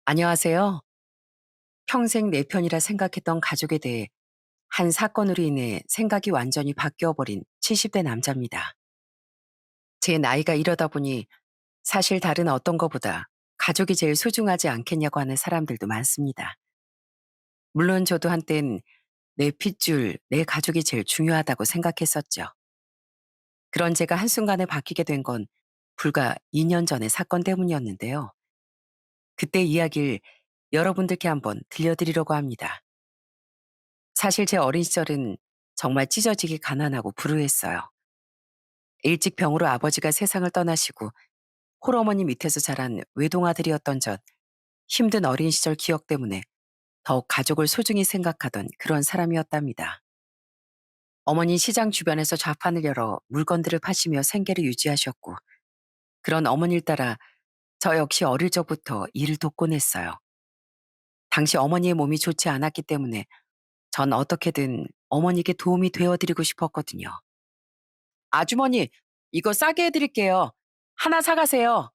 안녕하세요. 평생 내 편이라 생각했던 가족에 대해 한 사건으로 인해 생각이 완전히 바뀌어버린 70대 남자입니다. 제 나이가 이러다 보니 사실 다른 어떤 것보다 가족이 제일 소중하지 않겠냐고 하는 사람들도 많습니다. 물론 저도 한땐 내 핏줄, 내 가족이 제일 중요하다고 생각했었죠. 그런 제가 한순간에 바뀌게 된 건 불과 2년 전의 사건 때문이었는데요. 그때 이야기를 여러분들께 한번 들려드리려고 합니다. 사실 제 어린 시절은 정말 찢어지게 가난하고 불우했어요. 일찍 병으로 아버지가 세상을 떠나시고 홀어머니 밑에서 자란 외동아들이었던 전 힘든 어린 시절 기억 때문에 더욱 가족을 소중히 생각하던 그런 사람이었답니다. 어머니 시장 주변에서 좌판을 열어 물건들을 파시며 생계를 유지하셨고 그런 어머니를 따라 저 역시 어릴 적부터 일을 돕곤 했어요. 당시 어머니의 몸이 좋지 않았기 때문에 전 어떻게든 어머니께 도움이 되어드리고 싶었거든요. 아주머니, 이거 싸게 해드릴게요. 하나 사가세요.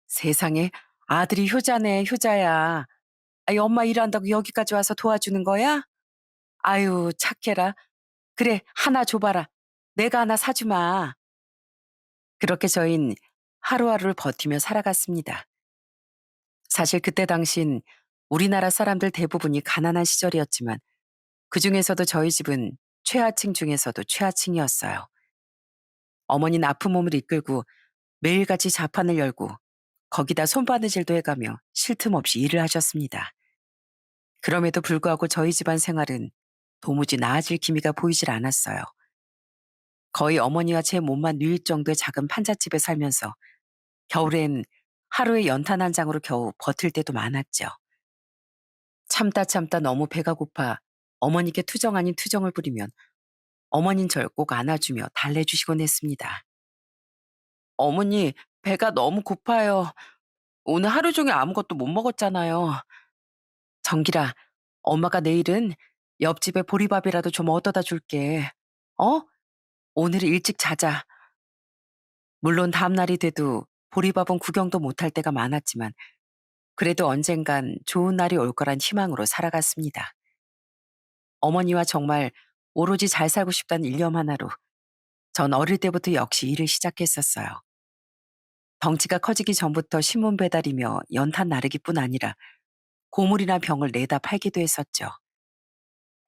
세상에, 아들이 효자네, 효자야. 아이, 엄마 일한다고 여기까지 와서 도와주는 거야? 아유, 착해라. 그래, 하나 줘봐라. 내가 하나 사주마. 그렇게 저흰 하루하루를 버티며 살아갔습니다. 사실 그때 당신 우리나라 사람들 대부분이 가난한 시절이었지만 그 중에서도 저희 집은 최하층 중에서도 최하층이었어요. 어머니는 아픈 몸을 이끌고 매일같이 자판을 열고 거기다 손바느질도 해가며 쉴 틈 없이 일을 하셨습니다. 그럼에도 불구하고 저희 집안 생활은 도무지 나아질 기미가 보이질 않았어요. 거의 어머니와 제 몸만 누일 정도의 작은 판잣집에 살면서 겨울엔 하루에 연탄 한 장으로 겨우 버틸 때도 많았죠. 참다 참다 너무 배가 고파 어머니께 투정 아닌 투정을 부리면 어머닌 절 꼭 안아주며 달래주시곤 했습니다. 어머니, 배가 너무 고파요. 오늘 하루 종일 아무것도 못 먹었잖아요. 정기라, 엄마가 내일은 옆집에 보리밥이라도 좀 얻어다 줄게. 어? 오늘 일찍 자자. 물론 다음날이 돼도 보리밥은 구경도 못할 때가 많았지만 그래도 언젠간 좋은 날이 올 거란 희망으로 살아갔습니다. 어머니와 정말 오로지 잘 살고 싶다는 일념 하나로 전 어릴 때부터 역시 일을 시작했었어요. 덩치가 커지기 전부터 신문 배달이며 연탄 나르기뿐 아니라 고물이나 병을 내다 팔기도 했었죠.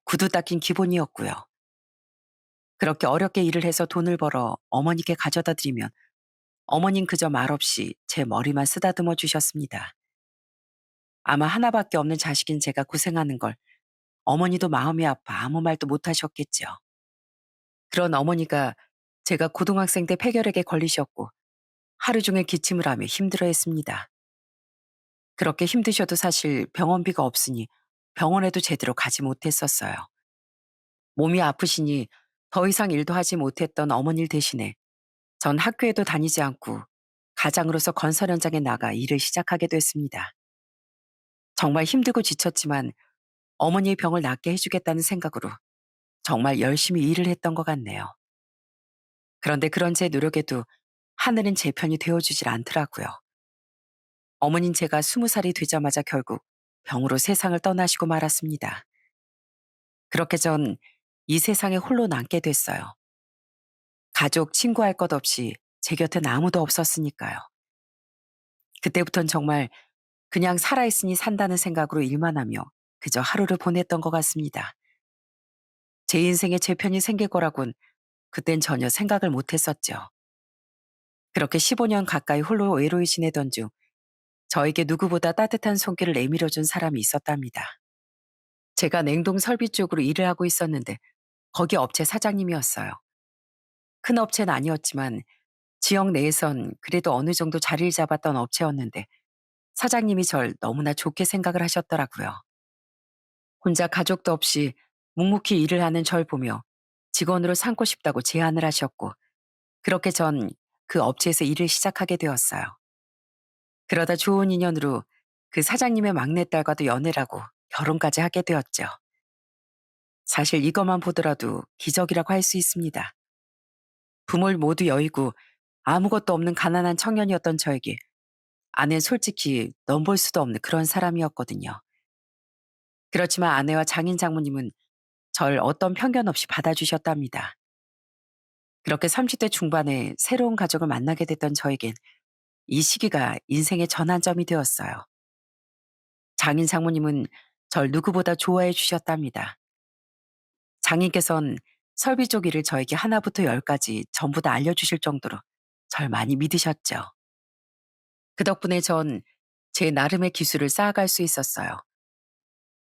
구두 닦인 기본이었고요. 그렇게 어렵게 일을 해서 돈을 벌어 어머니께 가져다 드리면 어머닌 그저 말없이 제 머리만 쓰다듬어 주셨습니다. 아마 하나밖에 없는 자식인 제가 고생하는 걸 어머니도 마음이 아파 아무 말도 못 하셨겠죠. 그런 어머니가 제가 고등학생 때 폐결핵에 걸리셨고 하루 종일 기침을 하며 힘들어 했습니다. 그렇게 힘드셔도 사실 병원비가 없으니 병원에도 제대로 가지 못했었어요. 몸이 아프시니 더 이상 일도 하지 못했던 어머니를 대신해 전 학교에도 다니지 않고 가장으로서 건설 현장에 나가 일을 시작하게 됐습니다. 정말 힘들고 지쳤지만 어머니의 병을 낫게 해주겠다는 생각으로 정말 열심히 일을 했던 것 같네요. 그런데 그런 제 노력에도 하늘은 제 편이 되어주질 않더라고요. 어머닌 제가 20살이 되자마자 결국 병으로 세상을 떠나시고 말았습니다. 그렇게 전 이 세상에 홀로 남게 됐어요. 가족, 친구 할 것 없이 제 곁엔 아무도 없었으니까요. 그때부턴 정말 그냥 살아있으니 산다는 생각으로 일만 하며 그저 하루를 보냈던 것 같습니다. 제 인생에 제 편이 생길 거라곤 그땐 전혀 생각을 못 했었죠. 그렇게 15년 가까이 홀로 외로이 지내던 중 저에게 누구보다 따뜻한 손길을 내밀어준 사람이 있었답니다. 제가 냉동 설비 쪽으로 일을 하고 있었는데 거기 업체 사장님이었어요. 큰 업체는 아니었지만 지역 내에선 그래도 어느 정도 자리를 잡았던 업체였는데 사장님이 절 너무나 좋게 생각을 하셨더라고요. 혼자 가족도 없이 묵묵히 일을 하는 절 보며 직원으로 삼고 싶다고 제안을 하셨고 그렇게 전 그 업체에서 일을 시작하게 되었어요. 그러다 좋은 인연으로 그 사장님의 막내딸과도 연애를 하고 결혼까지 하게 되었죠. 사실 이것만 보더라도 기적이라고 할 수 있습니다. 부모를 모두 여의고 아무것도 없는 가난한 청년이었던 저에게 아내는 솔직히 넘볼 수도 없는 그런 사람이었거든요. 그렇지만 아내와 장인 장모님은 절 어떤 편견 없이 받아주셨답니다. 그렇게 30대 중반에 새로운 가족을 만나게 됐던 저에겐 이 시기가 인생의 전환점이 되었어요. 장인 장모님은 절 누구보다 좋아해 주셨답니다. 장인께선 설비 쪽 일을 저에게 하나부터 열까지 전부 다 알려주실 정도로 절 많이 믿으셨죠. 그 덕분에 전 제 나름의 기술을 쌓아갈 수 있었어요.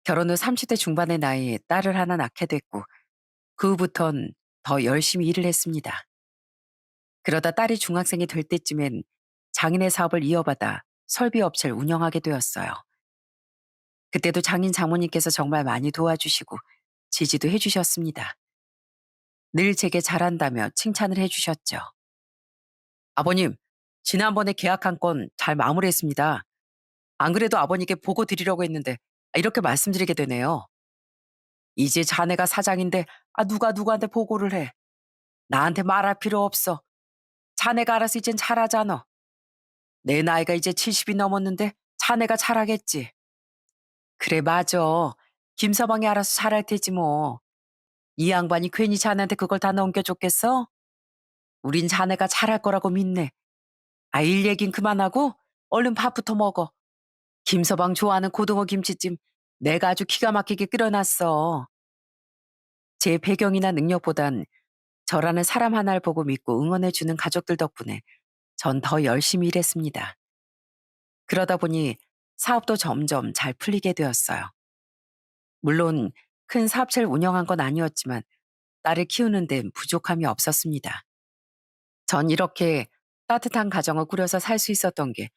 결혼 후 30대 중반의 나이에 딸을 하나 낳게 됐고 그 후부턴 더 열심히 일을 했습니다. 그러다 딸이 중학생이 될 때쯤엔 장인의 사업을 이어받아 설비 업체를 운영하게 되었어요. 그때도 장인 장모님께서 정말 많이 도와주시고 지지도 해주셨습니다. 늘 제게 잘한다며 칭찬을 해주셨죠. 아버님, 지난번에 계약한 건 잘 마무리했습니다. 안 그래도 아버님께 보고 드리려고 했는데 이렇게 말씀드리게 되네요. 이제 자네가 사장인데 누가 누구한테 보고를 해. 나한테 말할 필요 없어. 자네가 알아서 이젠 잘하잖아. 내 나이가 이제 70이 넘었는데 자네가 잘하겠지. 그래 맞아. 김서방이 알아서 잘할 테지 뭐. 이 양반이 괜히 자네한테 그걸 다 넘겨줬겠어? 우린 자네가 잘할 거라고 믿네. 일 얘긴 그만하고 얼른 밥부터 먹어. 김서방 좋아하는 고등어 김치찜 내가 아주 기가 막히게 끓여놨어. 제 배경이나 능력보단 저라는 사람 하나를 보고 믿고 응원해주는 가족들 덕분에 전 더 열심히 일했습니다. 그러다 보니 사업도 점점 잘 풀리게 되었어요. 물론 큰 사업체를 운영한 건 아니었지만 딸을 키우는 데는 부족함이 없었습니다. 전 이렇게 따뜻한 가정을 꾸려서 살 수 있었던 게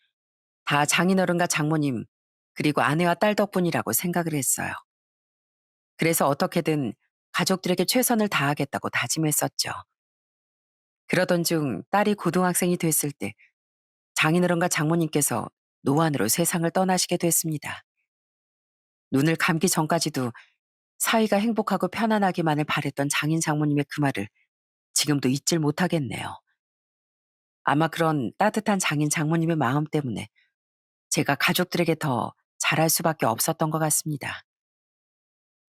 다 장인어른과 장모님 그리고 아내와 딸 덕분이라고 생각을 했어요. 그래서 어떻게든 가족들에게 최선을 다하겠다고 다짐했었죠. 그러던 중 딸이 고등학생이 됐을 때 장인어른과 장모님께서 노안으로 세상을 떠나시게 됐습니다. 눈을 감기 전까지도 사위가 행복하고 편안하기만을 바랬던 장인 장모님의 그 말을 지금도 잊질 못하겠네요. 아마 그런 따뜻한 장인 장모님의 마음 때문에 제가 가족들에게 더 잘할 수밖에 없었던 것 같습니다.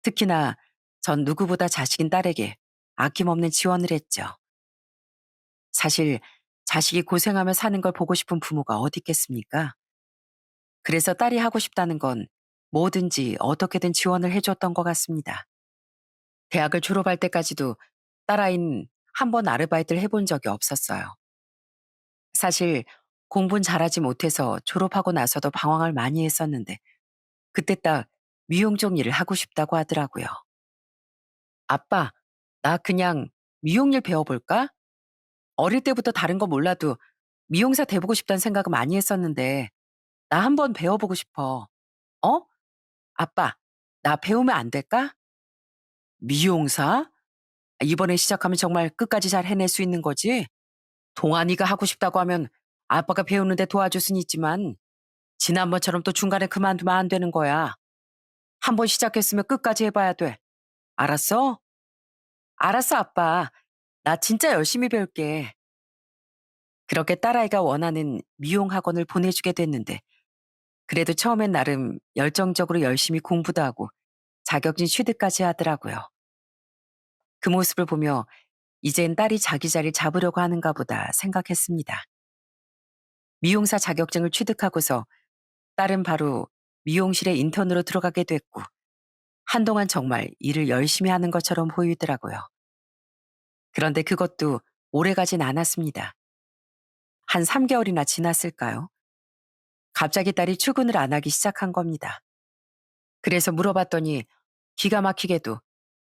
특히나 전 누구보다 자식인 딸에게 아낌없는 지원을 했죠. 사실 자식이 고생하며 사는 걸 보고 싶은 부모가 어디 있겠습니까? 그래서 딸이 하고 싶다는 건 뭐든지 어떻게든 지원을 해줬던 것 같습니다. 대학을 졸업할 때까지도 딸아이는 한 번 아르바이트를 해본 적이 없었어요. 사실 공부는 잘하지 못해서 졸업하고 나서도 방황을 많이 했었는데 그때 딱 미용 쪽 일을 하고 싶다고 하더라고요. 아빠, 나 그냥 미용일 배워볼까? 어릴 때부터 다른 거 몰라도 미용사 돼보고 싶다는 생각은 많이 했었는데 나 한번 배워보고 싶어. 어? 아빠, 나 배우면 안 될까? 미용사? 이번에 시작하면 정말 끝까지 잘 해낼 수 있는 거지? 동안이가 하고 싶다고 하면 아빠가 배우는데 도와줄 순 있지만 지난번처럼 또 중간에 그만두면 안 되는 거야. 한번 시작했으면 끝까지 해봐야 돼. 알았어? 알았어, 아빠. 나 진짜 열심히 배울게. 그렇게 딸아이가 원하는 미용 학원을 보내주게 됐는데 그래도 처음엔 나름 열정적으로 열심히 공부도 하고 자격증 취득까지 하더라고요. 그 모습을 보며 이젠 딸이 자기 자리를 잡으려고 하는가 보다 생각했습니다. 미용사 자격증을 취득하고서 딸은 바로 미용실에 인턴으로 들어가게 됐고 한동안 정말 일을 열심히 하는 것처럼 보이더라고요. 그런데 그것도 오래가진 않았습니다. 한 3개월이나 지났을까요? 갑자기 딸이 출근을 안 하기 시작한 겁니다. 그래서 물어봤더니 기가 막히게도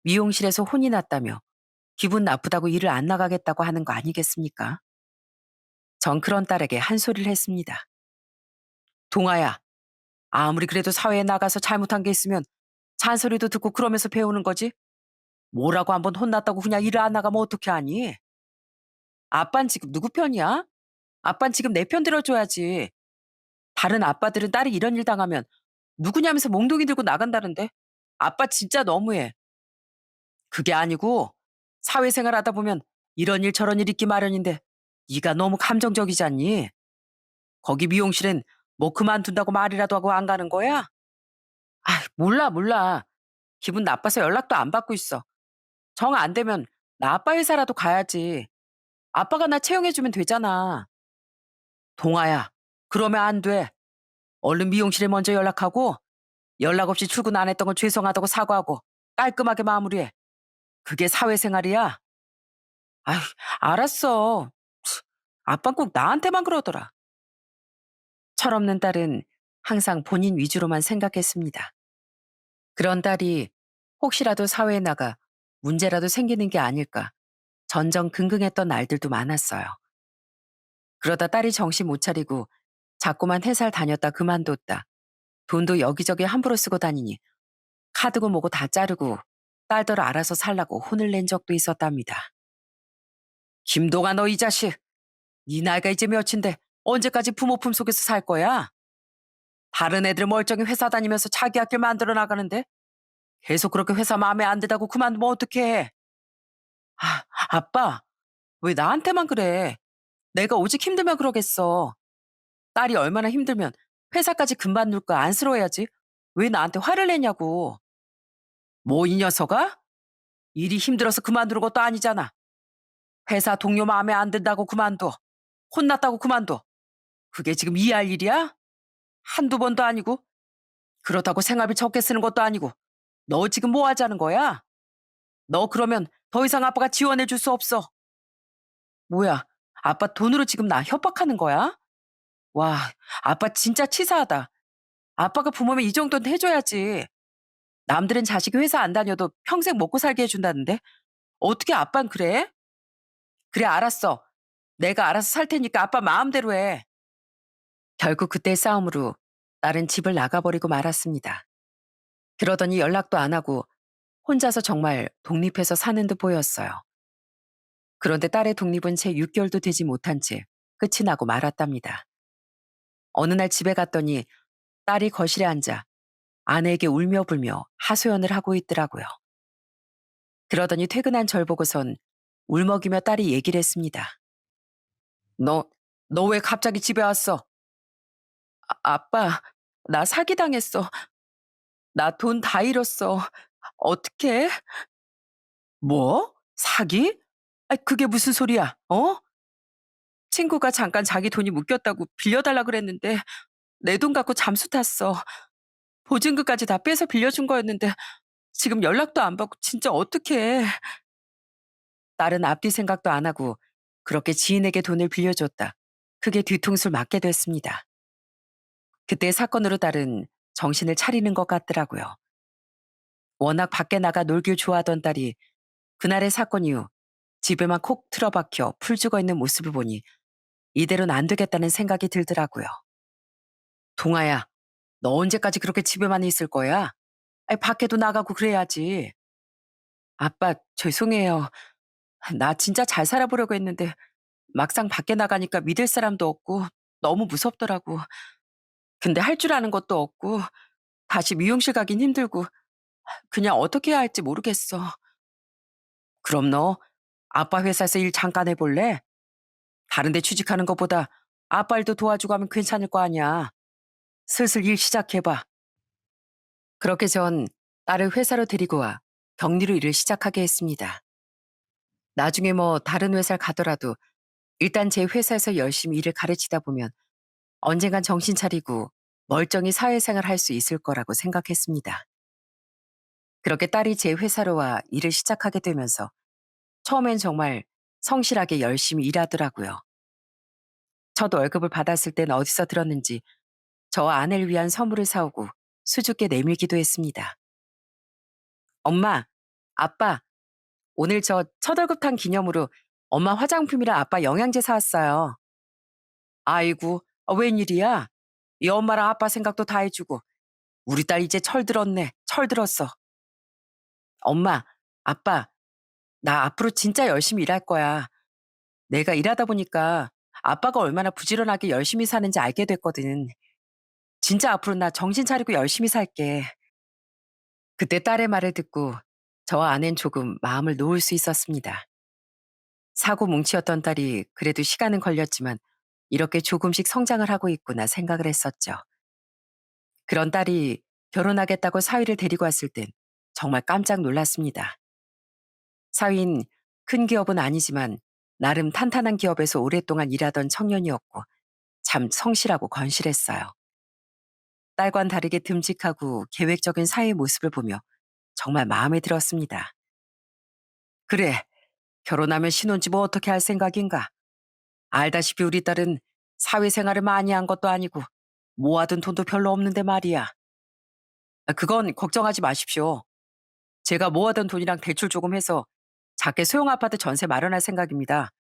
미용실에서 혼이 났다며 기분 나쁘다고 일을 안 나가겠다고 하는 거 아니겠습니까? 전 그런 딸에게 한 소리를 했습니다. 동아야, 아무리 그래도 사회에 나가서 잘못한 게 있으면 잔소리도 듣고 그러면서 배우는 거지. 뭐라고 한번 혼났다고 그냥 일을 안 나가면 어떻게 하니? 아빤 지금 누구 편이야? 아빤 지금 내 편 들어줘야지. 다른 아빠들은 딸이 이런 일 당하면 누구냐면서 몽둥이 들고 나간다는데. 아빠 진짜 너무해. 그게 아니고 사회생활 하다 보면 이런 일 저런 일 있기 마련인데 네가 너무 감정적이지 않니? 거기 미용실엔 뭐 그만둔다고 말이라도 하고 안 가는 거야? 아, 몰라, 몰라. 기분 나빠서 연락도 안 받고 있어. 정 안 되면 나 아빠 회사라도 가야지. 아빠가 나 채용해주면 되잖아. 동아야, 그러면 안 돼. 얼른 미용실에 먼저 연락하고 연락 없이 출근 안 했던 건 죄송하다고 사과하고 깔끔하게 마무리해. 그게 사회생활이야. 아휴, 알았어. 아빤 꼭 나한테만 그러더라. 철없는 딸은 항상 본인 위주로만 생각했습니다. 그런 딸이 혹시라도 사회에 나가 문제라도 생기는 게 아닐까 전전긍긍했던 날들도 많았어요. 그러다 딸이 정신 못 차리고 자꾸만 회사를 다녔다 그만뒀다. 돈도 여기저기 함부로 쓰고 다니니 카드고 뭐고 다 자르고 딸더러 알아서 살라고 혼을 낸 적도 있었답니다. 김동아 너 이 자식. 네 나이가 이제 몇인데 언제까지 부모 품속에서 살 거야? 다른 애들 멀쩡히 회사 다니면서 자기 학교 만들어 나가는데 계속 그렇게 회사 마음에 안 든다고 그만두면 어떡해. 아, 아빠, 왜 나한테만 그래? 내가 오직 힘들면 그러겠어. 딸이 얼마나 힘들면 회사까지 그만둘 거 안쓰러워야지. 왜 나한테 화를 내냐고. 뭐 이 녀석아? 일이 힘들어서 그만두는 것도 아니잖아. 회사 동료 마음에 안 든다고 그만둬. 혼났다고 그만둬. 그게 지금 이해할 일이야? 한두 번도 아니고. 그렇다고 생활비 적게 쓰는 것도 아니고. 너 지금 뭐 하자는 거야? 너 그러면 더 이상 아빠가 지원해 줄 수 없어. 뭐야, 아빠 돈으로 지금 나 협박하는 거야? 와, 아빠 진짜 치사하다. 아빠가 부모면 이 정도는 해줘야지. 남들은 자식이 회사 안 다녀도 평생 먹고 살게 해준다는데 어떻게 아빤 그래? 그래, 알았어. 내가 알아서 살 테니까 아빠 마음대로 해. 결국 그때 싸움으로 딸은 집을 나가버리고 말았습니다. 그러더니 연락도 안 하고 혼자서 정말 독립해서 사는 듯 보였어요. 그런데 딸의 독립은 채 6개월도 되지 못한 채 끝이 나고 말았답니다. 어느 날 집에 갔더니 딸이 거실에 앉아 아내에게 울며 불며 하소연을 하고 있더라고요. 그러더니 퇴근한 절 보고선 울먹이며 딸이 얘기를 했습니다. 너, 너 왜 갑자기 집에 왔어? 아빠, 나 사기당했어. 나 돈 다 잃었어. 어떡해? 뭐? 사기? 아, 그게 무슨 소리야? 어? 친구가 잠깐 자기 돈이 묶였다고 빌려달라 그랬는데 내 돈 갖고 잠수 탔어. 보증금까지 다 빼서 빌려준 거였는데 지금 연락도 안 받고 진짜 어떡해. 딸은 앞뒤 생각도 안 하고 그렇게 지인에게 돈을 빌려줬다. 그게 뒤통수를 맞게 됐습니다. 그때 사건으로 딸은 정신을 차리는 것 같더라고요. 워낙 밖에 나가 놀길 좋아하던 딸이 그날의 사건 이후 집에만 콕 틀어박혀 풀 죽어 있는 모습을 보니 이대로는 안 되겠다는 생각이 들더라고요. 동아야, 너 언제까지 그렇게 집에만 있을 거야? 아니, 밖에도 나가고 그래야지. 아빠, 죄송해요. 나 진짜 잘 살아보려고 했는데 막상 밖에 나가니까 믿을 사람도 없고 너무 무섭더라고. 근데 할 줄 아는 것도 없고 다시 미용실 가긴 힘들고 그냥 어떻게 해야 할지 모르겠어. 그럼 너 아빠 회사에서 일 잠깐 해볼래? 다른 데 취직하는 것보다 아빠 일도 도와주고 하면 괜찮을 거 아니야. 슬슬 일 시작해봐. 그렇게 전 딸을 회사로 데리고 와 격리로 일을 시작하게 했습니다. 나중에 뭐 다른 회사를 가더라도 일단 제 회사에서 열심히 일을 가르치다 보면 언젠간 정신 차리고 멀쩡히 사회생활 할 수 있을 거라고 생각했습니다. 그렇게 딸이 제 회사로 와 일을 시작하게 되면서 처음엔 정말 성실하게 열심히 일하더라고요. 저도 월급을 받았을 땐 어디서 들었는지 저와 아내를 위한 선물을 사오고 수줍게 내밀기도 했습니다. 엄마, 아빠, 오늘 저 첫 월급 탄 기념으로 엄마 화장품이랑 아빠 영양제 사왔어요. 아이고, 웬일이야? 이 엄마랑 아빠 생각도 다 해주고 우리 딸 이제 철 들었네. 철 들었어. 엄마, 아빠, 나 앞으로 진짜 열심히 일할 거야. 내가 일하다 보니까 아빠가 얼마나 부지런하게 열심히 사는지 알게 됐거든. 진짜 앞으로 나 정신 차리고 열심히 살게. 그때 딸의 말을 듣고 저와 아내는 조금 마음을 놓을 수 있었습니다. 사고 뭉치였던 딸이 그래도 시간은 걸렸지만 이렇게 조금씩 성장을 하고 있구나 생각을 했었죠. 그런 딸이 결혼하겠다고 사위를 데리고 왔을 땐 정말 깜짝 놀랐습니다. 사위는 큰 기업은 아니지만 나름 탄탄한 기업에서 오랫동안 일하던 청년이었고 참 성실하고 건실했어요. 딸과는 다르게 듬직하고 계획적인 사위의 모습을 보며 정말 마음에 들었습니다. 그래, 결혼하면 신혼집 뭐 어떻게 할 생각인가? 알다시피 우리 딸은 사회생활을 많이 한 것도 아니고 모아둔 돈도 별로 없는데 말이야. 그건 걱정하지 마십시오. 제가 모아둔 돈이랑 대출 조금 해서 작게 소형 아파트 전세 마련할 생각입니다.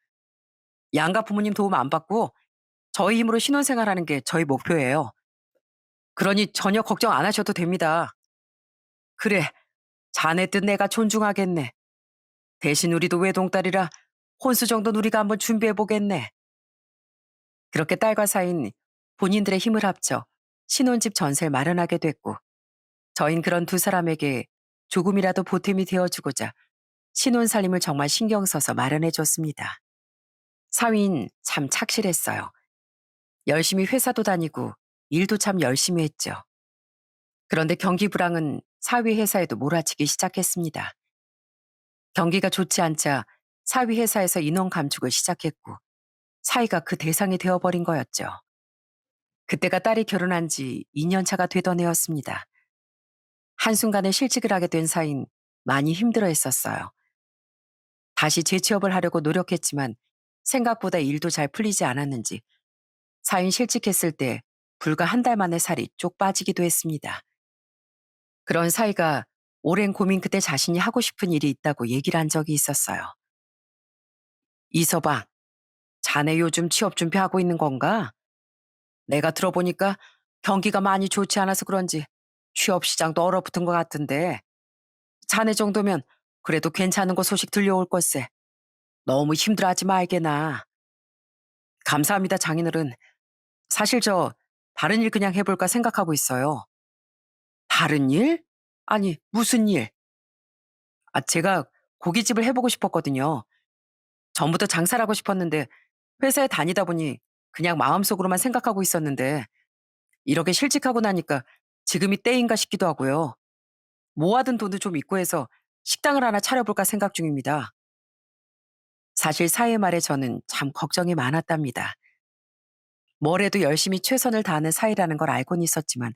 양가 부모님 도움 안 받고 저희 힘으로 신혼생활하는 게 저희 목표예요. 그러니 전혀 걱정 안 하셔도 됩니다. 그래, 자네 뜻 내가 존중하겠네. 대신 우리도 외동딸이라 혼수 정도는 우리가 한번 준비해보겠네. 그렇게 딸과 사인 본인들의 힘을 합쳐 신혼집 전세를 마련하게 됐고 저흰 그런 두 사람에게 조금이라도 보탬이 되어주고자 신혼 살림을 정말 신경 써서 마련해줬습니다. 사위는 참 착실했어요. 열심히 회사도 다니고 일도 참 열심히 했죠. 그런데 경기 불황은 사위 회사에도 몰아치기 시작했습니다. 경기가 좋지 않자 사위 회사에서 인원 감축을 시작했고 사위가 그 대상이 되어버린 거였죠. 그때가 딸이 결혼한 지 2년 차가 되던 해였습니다. 한순간에 실직을 하게 된 사인 많이 힘들어 했었어요. 다시 재취업을 하려고 노력했지만 생각보다 일도 잘 풀리지 않았는지 사인 실직했을 때 불과 한 달 만에 살이 쪽 빠지기도 했습니다. 그런 사이가 오랜 고민 끝에 자신이 하고 싶은 일이 있다고 얘기를 한 적이 있었어요. 이서방, 자네 요즘 취업 준비하고 있는 건가? 내가 들어보니까 경기가 많이 좋지 않아서 그런지 취업 시장도 얼어붙은 것 같은데 자네 정도면 그래도 괜찮은 거 소식 들려올 걸세. 너무 힘들어하지 말게나. 감사합니다, 장인어른. 사실 저 다른 일 그냥 해볼까 생각하고 있어요. 다른 일? 아니, 무슨 일? 제가 고깃집을 해보고 싶었거든요. 전부터 장사를 하고 싶었는데 회사에 다니다 보니 그냥 마음속으로만 생각하고 있었는데 이렇게 실직하고 나니까 지금이 때인가 싶기도 하고요. 모아둔 돈도 좀 있고 해서 식당을 하나 차려볼까 생각 중입니다. 사실 사회 말에 저는 참 걱정이 많았답니다. 뭘 해도 열심히 최선을 다하는 사이라는 걸 알고는 있었지만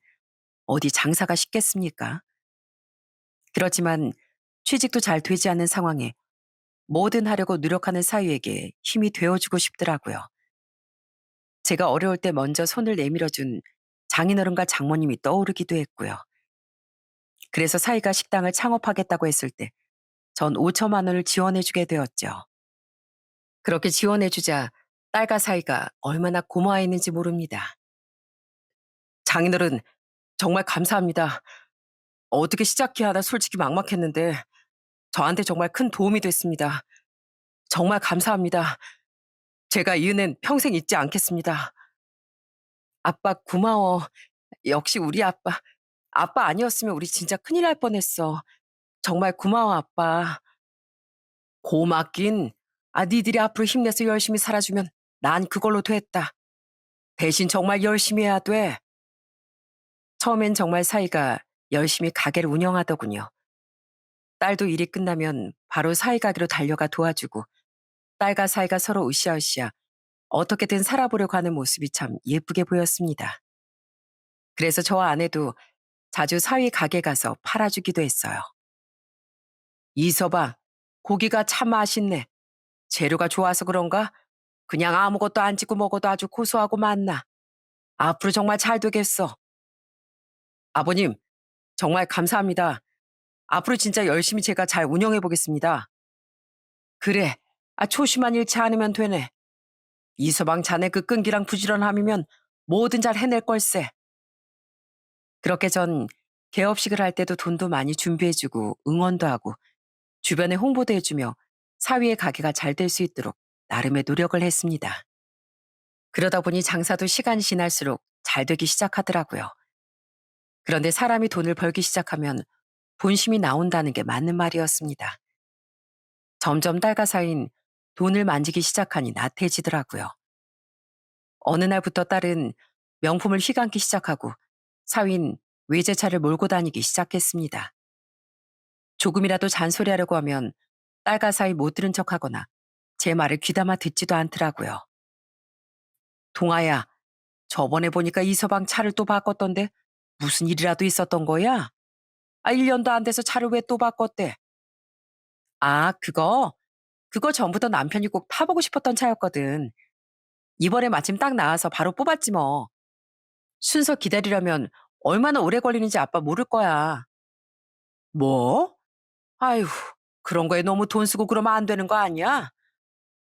어디 장사가 쉽겠습니까? 그렇지만 취직도 잘 되지 않는 상황에 뭐든 하려고 노력하는 사위에게 힘이 되어주고 싶더라고요. 제가 어려울 때 먼저 손을 내밀어준 장인어른과 장모님이 떠오르기도 했고요. 그래서 사위가 식당을 창업하겠다고 했을 때 전 5천만 원을 지원해주게 되었죠. 그렇게 지원해주자 딸과 사위가 얼마나 고마워했는지 모릅니다. 장인어른 정말 감사합니다. 어떻게 시작해야 하나 솔직히 막막했는데 저한테 정말 큰 도움이 됐습니다. 정말 감사합니다. 제가 이 은혜는 평생 잊지 않겠습니다. 아빠 고마워. 역시 우리 아빠. 아빠 아니었으면 우리 진짜 큰일 날 뻔했어. 정말 고마워 아빠. 고맙긴. 니들이 앞으로 힘내서 열심히 살아주면 난 그걸로 됐다. 대신 정말 열심히 해야 돼. 처음엔 정말 사이가 열심히 가게를 운영하더군요. 딸도 일이 끝나면 바로 사이 가게로 달려가 도와주고 딸과 사이가 서로 으쌰으쌰 어떻게든 살아보려고 하는 모습이 참 예쁘게 보였습니다. 그래서 저와 아내도 자주 사위 가게 가서 팔아주기도 했어요. 이서방, 고기가 참 맛있네. 재료가 좋아서 그런가? 그냥 아무것도 안 찍고 먹어도 아주 고소하고 맛나. 앞으로 정말 잘 되겠어. 아버님, 정말 감사합니다. 앞으로 진짜 열심히 제가 잘 운영해 보겠습니다. 그래, 초심만 잃지 않으면 되네. 이서방 자네 그 끈기랑 부지런함이면 뭐든 잘 해낼 걸세. 그렇게 전 개업식을 할 때도 돈도 많이 준비해주고 응원도 하고 주변에 홍보도 해주며 사위의 가게가 잘 될 수 있도록 나름의 노력을 했습니다. 그러다 보니 장사도 시간이 지날수록 잘 되기 시작하더라고요. 그런데 사람이 돈을 벌기 시작하면 본심이 나온다는 게 맞는 말이었습니다. 점점 딸과 사이는 돈을 만지기 시작하니 나태해지더라고요. 어느 날부터 딸은 명품을 휘감기 시작하고 사위인 외제차를 몰고 다니기 시작했습니다. 조금이라도 잔소리하려고 하면 딸과 사이 못 들은 척하거나 제 말을 귀담아 듣지도 않더라고요. 동아야, 저번에 보니까 이서방 차를 또 바꿨던데 무슨 일이라도 있었던 거야? 1년도 안 돼서 차를 왜 또 바꿨대? 아, 그거 전부터 남편이 꼭 타보고 싶었던 차였거든. 이번에 마침 딱 나와서 바로 뽑았지 뭐. 순서 기다리려면 얼마나 오래 걸리는지 아빠 모를 거야. 뭐? 아휴, 그런 거에 너무 돈 쓰고 그러면 안 되는 거 아니야?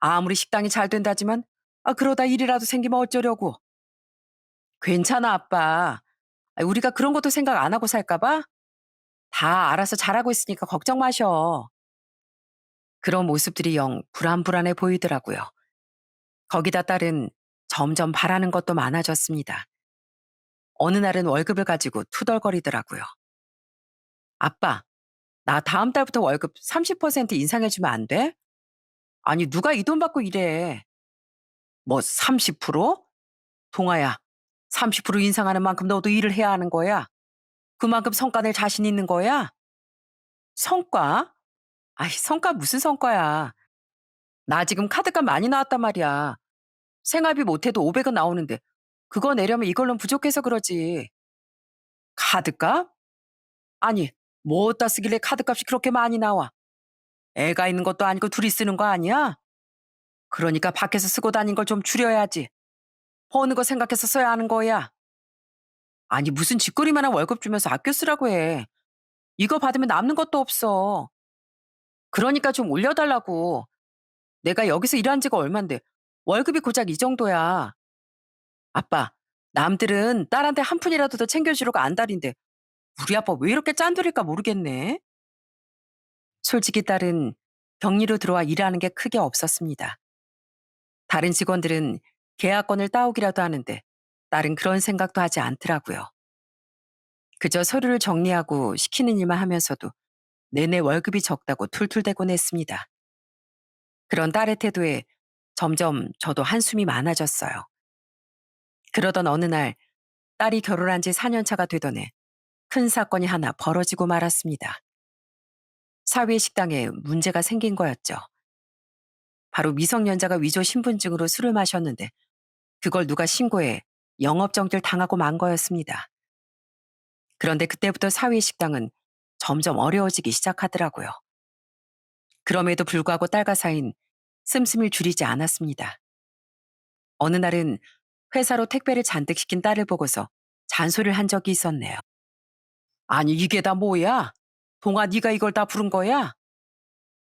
아무리 식당이 잘 된다지만, 그러다 일이라도 생기면 어쩌려고. 괜찮아, 아빠. 우리가 그런 것도 생각 안 하고 살까 봐? 다 알아서 잘하고 있으니까 걱정 마셔. 그런 모습들이 영 불안불안해 보이더라고요. 거기다 딸은 점점 바라는 것도 많아졌습니다. 어느 날은 월급을 가지고 투덜거리더라고요. 아빠, 나 다음 달부터 월급 30% 인상해주면 안 돼? 아니, 누가 이 돈 받고 이래. 뭐 30%? 동아야, 30% 인상하는 만큼 너도 일을 해야 하는 거야. 그만큼 성과 낼 자신 있는 거야? 성과? 성과 무슨 성과야. 나 지금 카드값 많이 나왔단 말이야. 생활비 못해도 500은 나오는데 그거 내려면 이걸로는 부족해서 그러지. 카드값? 아니, 뭐 어디다 쓰길래 카드값이 그렇게 많이 나와. 애가 있는 것도 아니고 둘이 쓰는 거 아니야? 그러니까 밖에서 쓰고 다닌 걸 좀 줄여야지. 버는 거 생각해서 써야 하는 거야. 아니, 무슨 쥐꼬리만한 월급 주면서 아껴 쓰라고 해. 이거 받으면 남는 것도 없어. 그러니까 좀 올려달라고. 내가 여기서 일한 지가 얼만데 월급이 고작 이 정도야. 아빠, 남들은 딸한테 한 푼이라도 더 챙겨주려고 안달인데 우리 아빠 왜 이렇게 짠돌일까 모르겠네. 솔직히 딸은 격리로 들어와 일하는 게 크게 없었습니다. 다른 직원들은 계약건을 따오기라도 하는데 딸은 그런 생각도 하지 않더라고요. 그저 서류를 정리하고 시키는 일만 하면서도 내내 월급이 적다고 툴툴대곤 했습니다. 그런 딸의 태도에 점점 저도 한숨이 많아졌어요. 그러던 어느 날 딸이 결혼한 지 4년 차가 되던 해 큰 사건이 하나 벌어지고 말았습니다. 사회 식당에 문제가 생긴 거였죠. 바로 미성년자가 위조 신분증으로 술을 마셨는데 그걸 누가 신고해 영업정지를 당하고 만 거였습니다. 그런데 그때부터 사회 식당은 점점 어려워지기 시작하더라고요. 그럼에도 불구하고 딸과 사이는 씀씀이를 줄이지 않았습니다. 어느 날은 회사로 택배를 잔뜩 시킨 딸을 보고서 잔소리를 한 적이 있었네요. 아니, 이게 다 뭐야? 동아, 네가 이걸 다 부른 거야?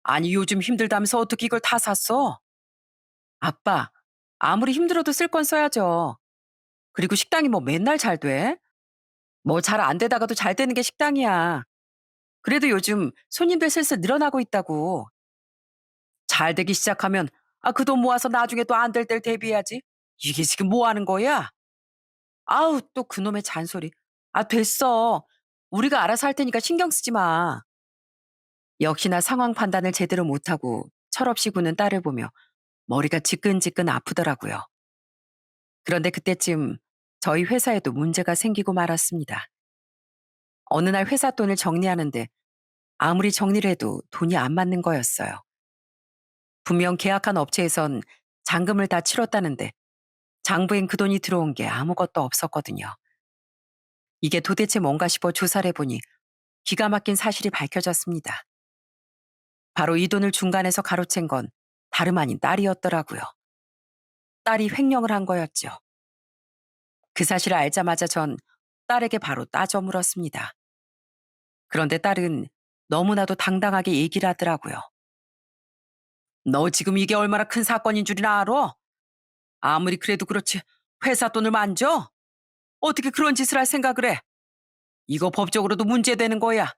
아니, 요즘 힘들다면서 어떻게 이걸 다 샀어? 아빠, 아무리 힘들어도 쓸 건 써야죠. 그리고 식당이 뭐 맨날 잘 돼? 뭐 잘 안 되다가도 잘 되는 게 식당이야. 그래도 요즘 손님들 슬슬 늘어나고 있다고. 잘 되기 시작하면 그 돈 모아서 나중에 또 안 될 때 대비해야지. 이게 지금 뭐 하는 거야? 아우, 또 그놈의 잔소리. 됐어. 우리가 알아서 할 테니까 신경 쓰지 마. 역시나 상황 판단을 제대로 못하고 철없이 구는 딸을 보며 머리가 지끈지끈 아프더라고요. 그런데 그때쯤 저희 회사에도 문제가 생기고 말았습니다. 어느 날 회사 돈을 정리하는데 아무리 정리를 해도 돈이 안 맞는 거였어요. 분명 계약한 업체에선 잔금을 다 치렀다는데 장부엔 그 돈이 들어온 게 아무것도 없었거든요. 이게 도대체 뭔가 싶어 조사를 해보니 기가 막힌 사실이 밝혀졌습니다. 바로 이 돈을 중간에서 가로챈 건 다름 아닌 딸이었더라고요. 딸이 횡령을 한 거였죠. 그 사실을 알자마자 전 딸에게 바로 따져 물었습니다. 그런데 딸은 너무나도 당당하게 얘기를 하더라고요. 너 지금 이게 얼마나 큰 사건인 줄이나 알아? 아무리 그래도 그렇지 회사 돈을 만져? 어떻게 그런 짓을 할 생각을 해? 이거 법적으로도 문제되는 거야.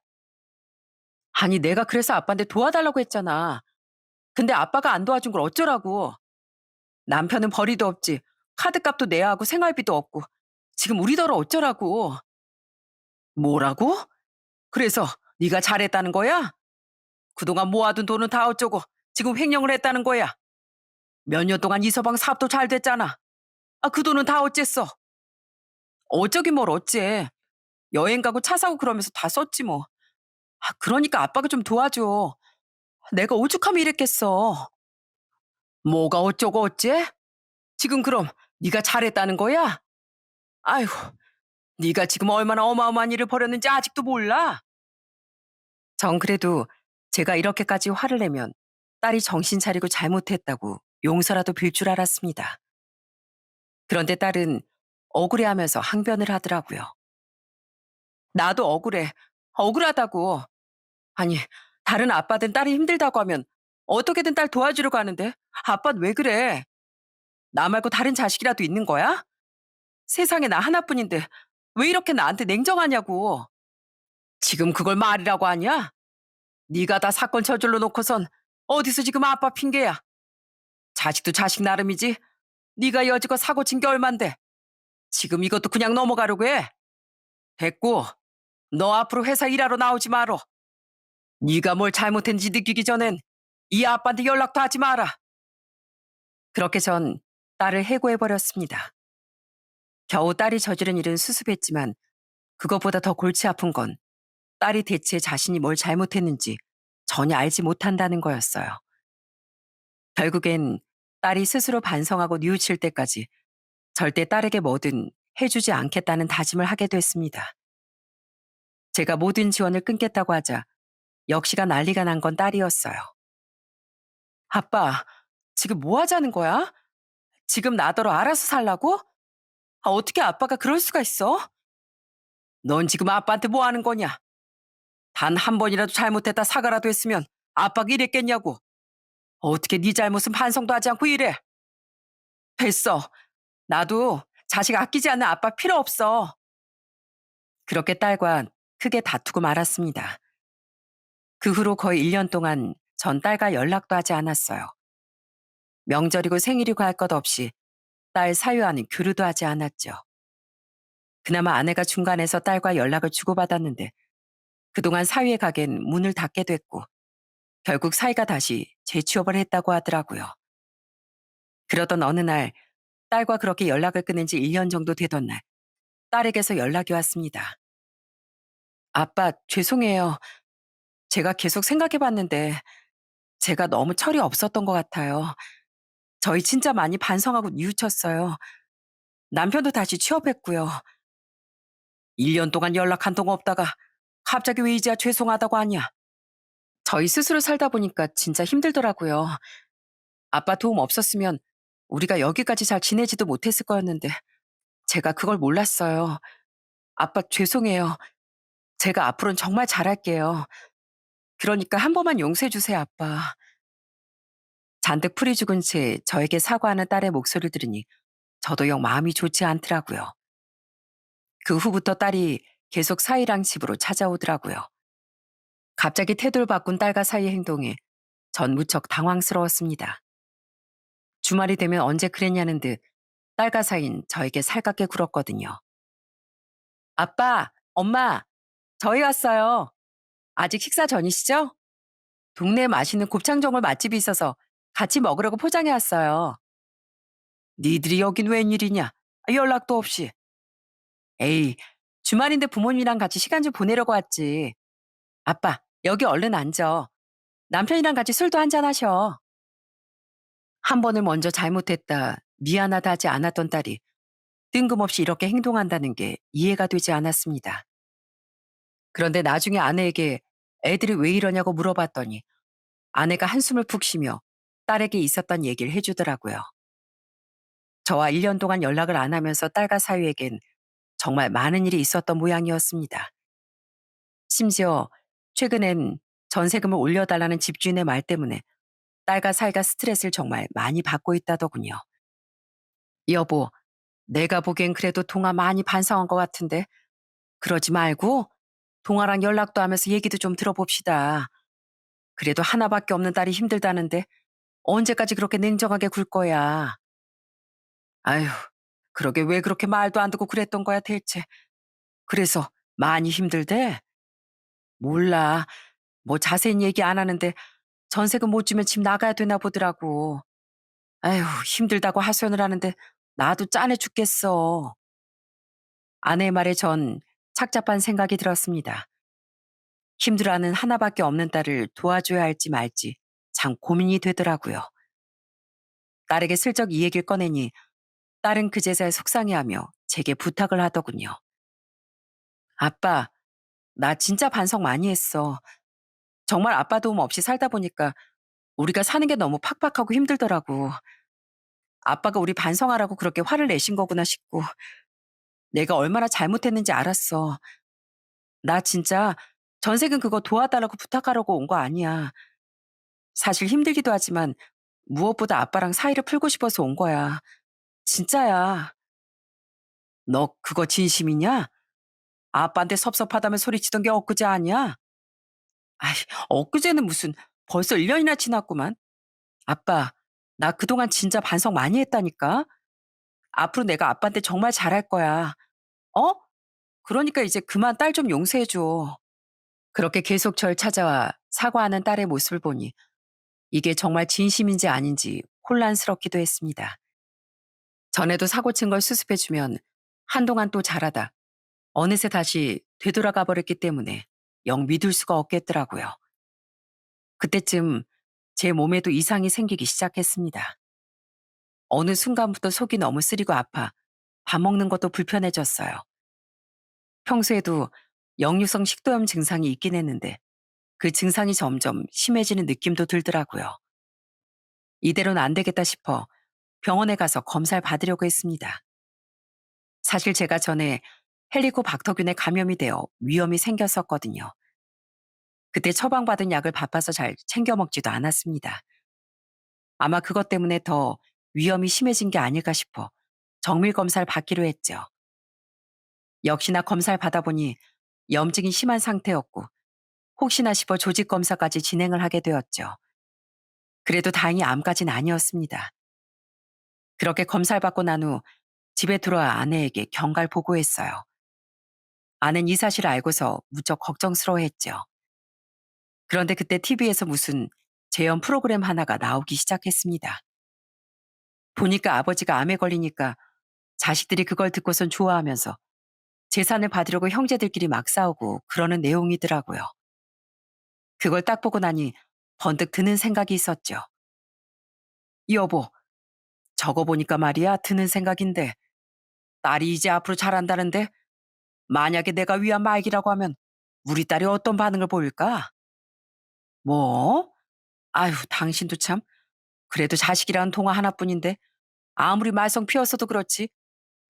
아니, 내가 그래서 아빠한테 도와달라고 했잖아. 근데 아빠가 안 도와준 걸 어쩌라고. 남편은 벌이도 없지. 카드값도 내야 하고 생활비도 없고. 지금 우리더러 어쩌라고. 뭐라고? 그래서 네가 잘했다는 거야? 그동안 모아둔 돈은 다 어쩌고 지금 횡령을 했다는 거야. 몇 년 동안 이서방 사업도 잘 됐잖아. 아, 그 돈은 다 어쨌어? 어쩌긴 뭘 어째. 여행 가고 차 사고 그러면서 다 썼지 뭐. 아, 그러니까 아빠가 좀 도와줘. 내가 오죽하면 이랬겠어. 뭐가 어쩌고 어째? 지금 그럼 네가 잘했다는 거야? 아이고, 네가 지금 얼마나 어마어마한 일을 벌였는지 아직도 몰라? 전 그래도 제가 이렇게까지 화를 내면 딸이 정신 차리고 잘못했다고 용서라도 빌 줄 알았습니다. 그런데 딸은 억울해하면서 항변을 하더라고요. 나도 억울해. 억울하다고. 아니, 다른 아빠든 딸이 힘들다고 하면 어떻게든 딸 도와주려고 하는데 아빠는 왜 그래? 나 말고 다른 자식이라도 있는 거야? 세상에 나 하나뿐인데 왜 이렇게 나한테 냉정하냐고. 지금 그걸 말이라고 하냐? 네가 다 사건 저질러 놓고선 어디서 지금 아빠 핑계야? 자식도 자식 나름이지. 네가 여지껏 사고 친 게 얼만데. 지금 이것도 그냥 넘어가려고 해. 됐고, 너 앞으로 회사 일하러 나오지 마라. 네가 뭘 잘못했는지 느끼기 전엔 이 아빠한테 연락도 하지 마라. 그렇게 전 딸을 해고해버렸습니다. 겨우 딸이 저지른 일은 수습했지만 그것보다 더 골치 아픈 건 딸이 대체 자신이 뭘 잘못했는지 전혀 알지 못한다는 거였어요. 결국엔 딸이 스스로 반성하고 뉘우칠 때까지 절대 딸에게 뭐든 해주지 않겠다는 다짐을 하게 됐습니다. 제가 모든 지원을 끊겠다고 하자 역시가 난리가 난 건 딸이었어요. 아빠, 지금 뭐 하자는 거야? 지금 나더러 알아서 살라고? 아, 어떻게 아빠가 그럴 수가 있어? 넌 지금 아빠한테 뭐 하는 거냐? 단 한 번이라도 잘못했다 사과라도 했으면 아빠가 이랬겠냐고. 어떻게 네 잘못은 반성도 하지 않고 이래? 됐어. 나도 자식 아끼지 않는 아빠 필요 없어. 그렇게 딸과 크게 다투고 말았습니다. 그 후로 거의 1년 동안 전 딸과 연락도 하지 않았어요. 명절이고 생일이고 할 것 없이 딸 사유와는 교류도 하지 않았죠. 그나마 아내가 중간에서 딸과 연락을 주고받았는데 그동안 사위의 가게는 문을 닫게 됐고 결국 사이가 다시 재취업을 했다고 하더라고요. 그러던 어느 날 딸과 그렇게 연락을 끊은 지 1년 정도 되던 날 딸에게서 연락이 왔습니다. 아빠, 죄송해요. 제가 계속 생각해 봤는데 제가 너무 철이 없었던 것 같아요. 저희 진짜 많이 반성하고 뉘우쳤어요. 남편도 다시 취업했고요. 1년 동안 연락 한 통 없다가 갑자기 왜 이제야 죄송하다고 하냐. 저희 스스로 살다 보니까 진짜 힘들더라고요. 아빠 도움 없었으면 우리가 여기까지 잘 지내지도 못했을 거였는데 제가 그걸 몰랐어요. 아빠 죄송해요. 제가 앞으로는 정말 잘할게요. 그러니까 한 번만 용서해 주세요, 아빠. 잔뜩 풀이 죽은 채 저에게 사과하는 딸의 목소리를 들으니 저도 영 마음이 좋지 않더라고요. 그 후부터 딸이 계속 사이랑 집으로 찾아오더라고요. 갑자기 태도를 바꾼 딸과 사이의 행동에 전 무척 당황스러웠습니다. 주말이 되면 언제 그랬냐는 듯 딸과 사이는 저에게 살갑게 굴었거든요. 아빠, 엄마, 저희 왔어요. 아직 식사 전이시죠? 동네에 맛있는 곱창전골 맛집이 있어서 같이 먹으려고 포장해 왔어요. 니들이 여긴 웬일이냐? 아, 연락도 없이. 에이, 주말인데 부모님이랑 같이 시간 좀 보내려고 왔지. 아빠, 여기 얼른 앉아. 남편이랑 같이 술도 한잔 하셔. 한 번을 먼저 잘못했다, 미안하다 하지 않았던 딸이 뜬금없이 이렇게 행동한다는 게 이해가 되지 않았습니다. 그런데 나중에 아내에게 애들이 왜 이러냐고 물어봤더니 아내가 한숨을 푹 쉬며 딸에게 있었던 얘기를 해주더라고요. 저와 1년 동안 연락을 안 하면서 딸과 사위에겐 정말 많은 일이 있었던 모양이었습니다. 심지어 최근엔 전세금을 올려달라는 집주인의 말 때문에 딸과 사위가 스트레스를 정말 많이 받고 있다더군요. 여보, 내가 보기엔 그래도 동아 많이 반성한 것 같은데 그러지 말고 동아랑 연락도 하면서 얘기도 좀 들어봅시다. 그래도 하나밖에 없는 딸이 힘들다는데 언제까지 그렇게 냉정하게 굴 거야. 아휴, 그러게 왜 그렇게 말도 안 듣고 그랬던 거야 대체. 그래서 많이 힘들대? 몰라. 뭐 자세히 얘기 안 하는데 전세금 못 주면 집 나가야 되나 보더라고. 아휴, 힘들다고 하소연을 하는데 나도 짠해 죽겠어. 아내의 말에 전 착잡한 생각이 들었습니다. 힘들어하는 하나밖에 없는 딸을 도와줘야 할지 말지 참 고민이 되더라고요. 딸에게 슬쩍 이 얘기를 꺼내니 딸은 그제서야 속상해하며 제게 부탁을 하더군요. 아빠, 나 진짜 반성 많이 했어. 정말 아빠 도움 없이 살다 보니까 우리가 사는 게 너무 팍팍하고 힘들더라고. 아빠가 우리 반성하라고 그렇게 화를 내신 거구나 싶고 내가 얼마나 잘못했는지 알았어. 나 진짜 전세금 그거 도와달라고 부탁하려고 온 거 아니야. 사실 힘들기도 하지만 무엇보다 아빠랑 사이를 풀고 싶어서 온 거야. 진짜야. 너 그거 진심이냐? 아빠한테 섭섭하다며 소리치던 게 엊그제 아니야? 아이, 엊그제는 무슨 벌써 1년이나 지났구만. 아빠, 나 그동안 진짜 반성 많이 했다니까? 앞으로 내가 아빠한테 정말 잘할 거야. 어? 그러니까 이제 그만 딸 좀 용서해줘. 그렇게 계속 절 찾아와 사과하는 딸의 모습을 보니 이게 정말 진심인지 아닌지 혼란스럽기도 했습니다. 전에도 사고 친 걸 수습해주면 한동안 또 잘하다 어느새 다시 되돌아가 버렸기 때문에 영 믿을 수가 없겠더라고요. 그때쯤 제 몸에도 이상이 생기기 시작했습니다. 어느 순간부터 속이 너무 쓰리고 아파 밥 먹는 것도 불편해졌어요. 평소에도 역류성 식도염 증상이 있긴 했는데 그 증상이 점점 심해지는 느낌도 들더라고요. 이대로는 안 되겠다 싶어 병원에 가서 검사를 받으려고 했습니다. 사실 제가 전에 헬리코박터균에 감염이 되어 위험이 생겼었거든요. 그때 처방받은 약을 바빠서 잘 챙겨 먹지도 않았습니다. 아마 그것 때문에 더 위험이 심해진 게 아닐까 싶어 정밀 검사를 받기로 했죠. 역시나 검사를 받아보니 염증이 심한 상태였고 혹시나 싶어 조직 검사까지 진행을 하게 되었죠. 그래도 다행히 암까진 아니었습니다. 그렇게 검사를 받고 난 후 집에 들어와 아내에게 경과를 보고했어요. 아내는 이 사실을 알고서 무척 걱정스러워했죠. 그런데 그때 TV에서 무슨 재연 프로그램 하나가 나오기 시작했습니다. 보니까 아버지가 암에 걸리니까 자식들이 그걸 듣고선 좋아하면서 재산을 받으려고 형제들끼리 막 싸우고 그러는 내용이더라고요. 그걸 딱 보고 나니 번뜩 드는 생각이 있었죠. 여보, 저거 보니까 말이야 드는 생각인데 딸이 이제 앞으로 잘한다는데 만약에 내가 위한 말기라고 하면 우리 딸이 어떤 반응을 보일까? 뭐? 아휴, 당신도 참. 그래도 자식이라는 동화 하나뿐인데 아무리 말썽 피웠어도 그렇지.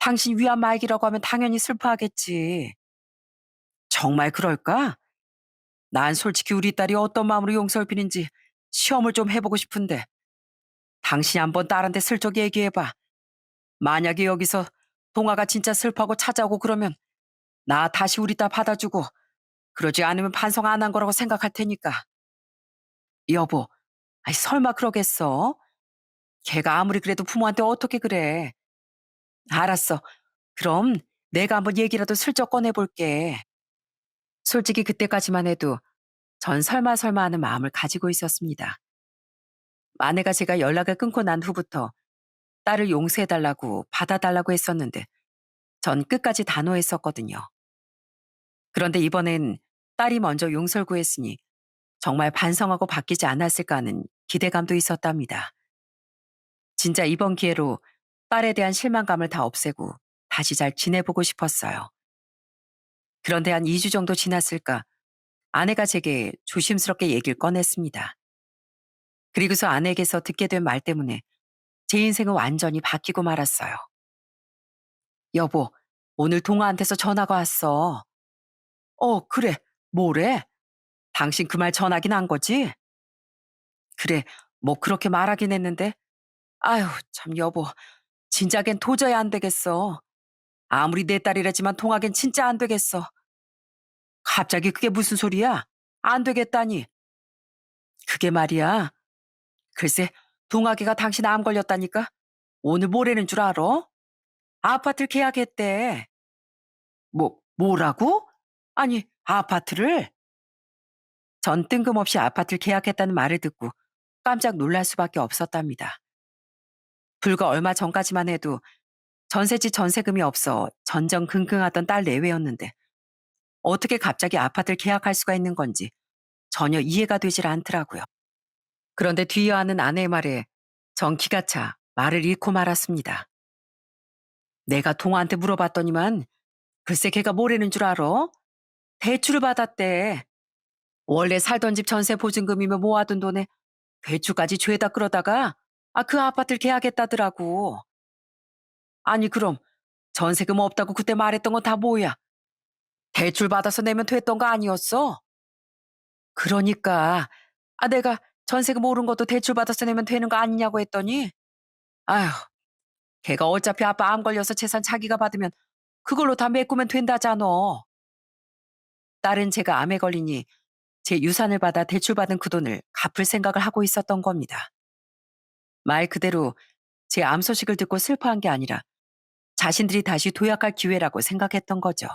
당신 위한 말기라고 하면 당연히 슬퍼하겠지. 정말 그럴까? 난 솔직히 우리 딸이 어떤 마음으로 용서를 비는지 시험을 좀 해보고 싶은데 당신이 한번 딸한테 슬쩍 얘기해봐. 만약에 여기서 동화가 진짜 슬퍼하고 찾아오고 그러면 나 다시 우리 딸 받아주고 그러지 않으면 반성 안 한 거라고 생각할 테니까. 여보, 아이 설마 그러겠어? 걔가 아무리 그래도 부모한테 어떻게 그래. 알았어. 그럼 내가 한번 얘기라도 슬쩍 꺼내볼게. 솔직히 그때까지만 해도 전 설마 설마 하는 마음을 가지고 있었습니다. 아내가 제가 연락을 끊고 난 후부터 딸을 용서해달라고 받아달라고 했었는데 전 끝까지 단호했었거든요. 그런데 이번엔 딸이 먼저 용서를 구했으니 정말 반성하고 바뀌지 않았을까 하는 기대감도 있었답니다. 진짜 이번 기회로 딸에 대한 실망감을 다 없애고 다시 잘 지내보고 싶었어요. 그런데 한 2주 정도 지났을까 아내가 제게 조심스럽게 얘기를 꺼냈습니다. 그리고서 아내에게서 듣게 된 말 때문에 제 인생은 완전히 바뀌고 말았어요. 여보, 오늘 동아한테서 전화가 왔어. 그래. 뭐래? 당신 그 말 전하긴 한 거지? 그래, 뭐 그렇게 말하긴 했는데. 아휴, 참 여보. 진작엔 도저히 안 되겠어. 아무리 내 딸이라지만 동하겐 진짜 안 되겠어. 갑자기 그게 무슨 소리야? 안 되겠다니. 그게 말이야. 글쎄, 동아기가 당신 암 걸렸다니까? 오늘 모레는 줄 알아? 아파트를 계약했대. 뭐라고? 아니, 아파트를? 전 뜬금없이 아파트를 계약했다는 말을 듣고 깜짝 놀랄 수밖에 없었답니다. 불과 얼마 전까지만 해도 전세지 전세금이 없어 전전긍긍하던 딸 내외였는데 어떻게 갑자기 아파트를 계약할 수가 있는 건지 전혀 이해가 되질 않더라고요. 그런데 뒤이어하는 아내의 말에 전 기가 차 말을 잃고 말았습니다. 내가 동아한테 물어봤더니만 글쎄 걔가 뭐라는 줄 알아? 대출을 받았대. 원래 살던 집 전세 보증금이면 모아둔 돈에 대출까지 죄다 끌어다가 그 아파트를 계약했다더라고. 아니 그럼 전세금 없다고 그때 말했던 건 다 뭐야? 대출 받아서 내면 됐던 거 아니었어? 그러니까 내가 전세금 오른 것도 대출 받아서 내면 되는 거 아니냐고 했더니 아휴 걔가 어차피 아빠 암 걸려서 재산 자기가 받으면 그걸로 다 메꾸면 된다잖아. 딸은 제가 암에 걸리니 제 유산을 받아 대출받은 그 돈을 갚을 생각을 하고 있었던 겁니다. 말 그대로 제 암 소식을 듣고 슬퍼한 게 아니라 자신들이 다시 도약할 기회라고 생각했던 거죠.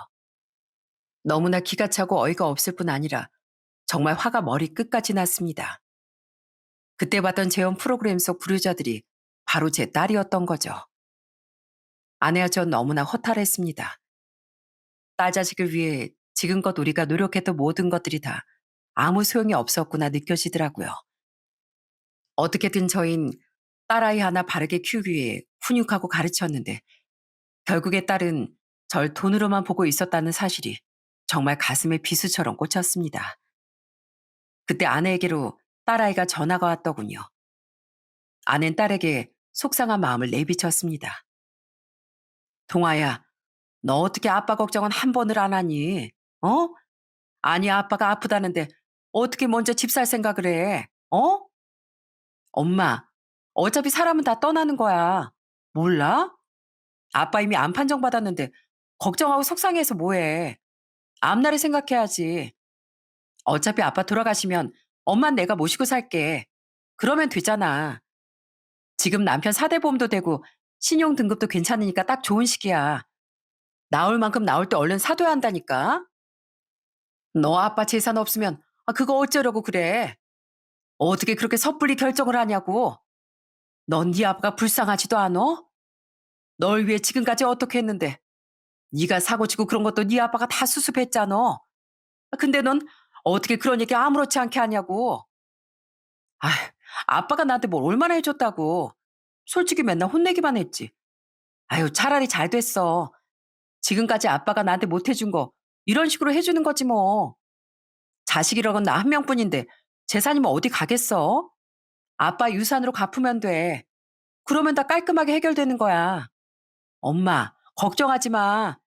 너무나 기가 차고 어이가 없을 뿐 아니라 정말 화가 머리 끝까지 났습니다. 그때 봤던 재혼 프로그램 속 불효자들이 바로 제 딸이었던 거죠. 아내와 전 너무나 허탈했습니다. 딸 자식을 위해 지금껏 우리가 노력했던 모든 것들이 다 아무 소용이 없었구나 느껴지더라고요. 어떻게든 저흰 딸아이 하나 바르게 키우기 위해 훈육하고 가르쳤는데 결국에 딸은 절 돈으로만 보고 있었다는 사실이 정말 가슴에 비수처럼 꽂혔습니다. 그때 아내에게로 딸아이가 전화가 왔더군요. 아낸 딸에게 속상한 마음을 내비쳤습니다. 동아야, 너 어떻게 아빠 걱정은 한 번을 안 하니? 어? 아니 아빠가 아프다는데 어떻게 먼저 집 살 생각을 해? 어? 엄마, 어차피 사람은 다 떠나는 거야. 몰라? 아빠 이미 암 판정 받았는데 걱정하고 속상해서 뭐해. 앞날을 생각해야지. 어차피 아빠 돌아가시면 엄만 내가 모시고 살게. 그러면 되잖아. 지금 남편 사대보험도 되고 신용 등급도 괜찮으니까 딱 좋은 시기야. 나올 만큼 나올 때 얼른 사둬야 한다니까. 너 아빠 재산 없으면 그거 어쩌려고 그래. 어떻게 그렇게 섣불리 결정을 하냐고. 넌 네 아빠가 불쌍하지도 않아? 널 위해 지금까지 어떻게 했는데 네가 사고치고 그런 것도 네 아빠가 다 수습했잖아. 근데 넌 어떻게 그런 얘기 아무렇지 않게 하냐고. 아, 아빠가 나한테 뭘 얼마나 해줬다고. 솔직히 맨날 혼내기만 했지. 아유, 차라리 잘 됐어. 지금까지 아빠가 나한테 못 해준 거 이런 식으로 해주는 거지 뭐. 자식이라곤 나 한 명뿐인데 재산이면 어디 가겠어? 아빠 유산으로 갚으면 돼. 그러면 다 깔끔하게 해결되는 거야. 엄마, 걱정하지 마.